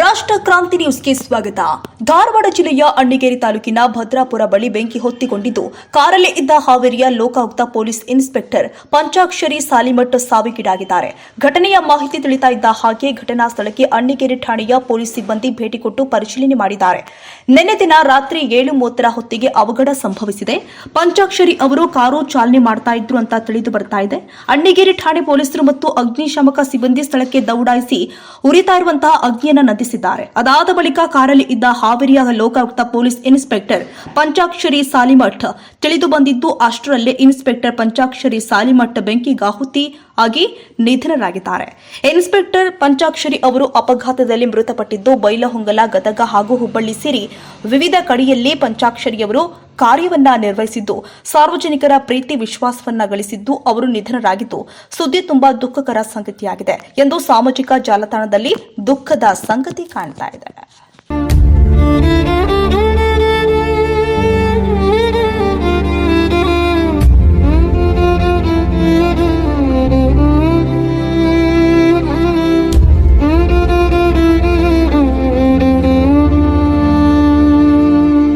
ರಾಷ್ಟ್ರ ಕ್ರಾಂತಿ ನ್ಯೂಸ್ಗೆ ಸ್ವಾಗತ. ಧಾರವಾಡ ಜಿಲ್ಲೆಯ ಅಣ್ಣಿಗೇರಿ ತಾಲೂಕಿನ ಭದ್ರಾಪುರ ಬಳಿ ಬೆಂಕಿ ಹೊತ್ತಿಕೊಂಡಿದ್ದು ಕಾರಲ್ಲಿ ಇದ್ದ ಹಾವೇರಿಯ ಲೋಕಾಯುಕ್ತ ಪೊಲೀಸ್ ಇನ್ಸ್ಪೆಕ್ಟರ್ ಪಂಚಾಕ್ಷರಿ ಸಾಲಿಮಠ್ ಸಾವಿಗೀಡಾಗಿದ್ದಾರೆ. ಘಟನೆಯ ಮಾಹಿತಿ ತಿಳಿತಾ ಇದ್ದ ಹಾಗೆ ಘಟನಾ ಸ್ಥಳಕ್ಕೆ ಅಣ್ಣಿಗೇರಿ ಠಾಣೆಯ ಪೊಲೀಸ್ ಸಿಬ್ಬಂದಿ ಭೇಟಿ ಕೊಟ್ಟು ಪರಿಶೀಲನೆ ಮಾಡಿದ್ದಾರೆ. ನಿನ್ನೆ ದಿನ ರಾತ್ರಿ 7:30 ಹೊತ್ತಿಗೆ ಅವಘಡ ಸಂಭವಿಸಿದೆ. ಪಂಚಾಕ್ಷರಿ ಅವರು ಕಾರು ಚಾಲನೆ ಮಾಡ್ತಾ ಇದ್ರು ಅಂತ ತಿಳಿದು ಬರ್ತಾ ಇದೆ. ಅಣ್ಣಿಗೇರಿ ಠಾಣೆ ಪೊಲೀಸರು ಮತ್ತು ಅಗ್ನಿಶಾಮಕ ಸಿಬ್ಬಂದಿ ಸ್ಥಳಕ್ಕೆ ದೌಡಾಯಿಸಿ ಉರಿತಾ ಇರುವಂತಹ ಅಗ್ನಿಯನ್ನು ನಂದಿಸಿದ್ದಾರೆ. ಅದಾದ ಬಳಿಕ ಕಾರಲ್ಲಿ ಇದ್ದ ಹಾವೇರಿಯ ಲೋಕಾಯುಕ್ತ ಪೊಲೀಸ್ ಇನ್ಸ್ಪೆಕ್ಟರ್ ಪಂಚಾಕ್ಷರಿ ಸಾಲಿಮಠ್ ತಿಳಿದು ಬಂದಿದ್ದು ಅಷ್ಟರಲ್ಲೇ ಇನ್ಸ್ಪೆಕ್ಟರ್ ಪಂಚಾಕ್ಷರಿ ಸಾಲಿಮಠ್ ಬೆಂಕಿಗಾಹುತಿ ಆಗಿ ನಿಧನರಾಗಿದ್ದಾರೆ. ಇನ್ಸ್ಪೆಕ್ಟರ್ ಪಂಚಾಕ್ಷರಿ ಅವರು ಅಪಘಾತದಲ್ಲಿ ಮೃತಪಟ್ಟಿದ್ದು ಬೈಲಹೊಂಗಲ, ಗದಗ ಹಾಗೂ ಹುಬ್ಬಳ್ಳಿ ಸೇರಿ ವಿವಿಧ ಕಡೆಯಲ್ಲಿ ಪಂಚಾಕ್ಷರಿಯವರು ಕಾರ್ಯವನ್ನ ನಿರ್ವಹಿಸಿದ್ದು ಸಾರ್ವಜನಿಕರ ಪ್ರೀತಿ ವಿಶ್ವಾಸವನ್ನ ಗಳಿಸಿದ್ದು ಅವರು ನಿಧನರಾಗಿದ್ದು ಸುದ್ದಿ ತುಂಬಾ ದುಃಖಕರ ಸಂಗತಿಯಾಗಿದೆ ಎಂದು ಸಾಮಾಜಿಕ ಜಾಲತಾಣದಲ್ಲಿ ದುಃಖದ ಸಂಗತಿ ಕಾಣ್ತಾ ಇದೆ.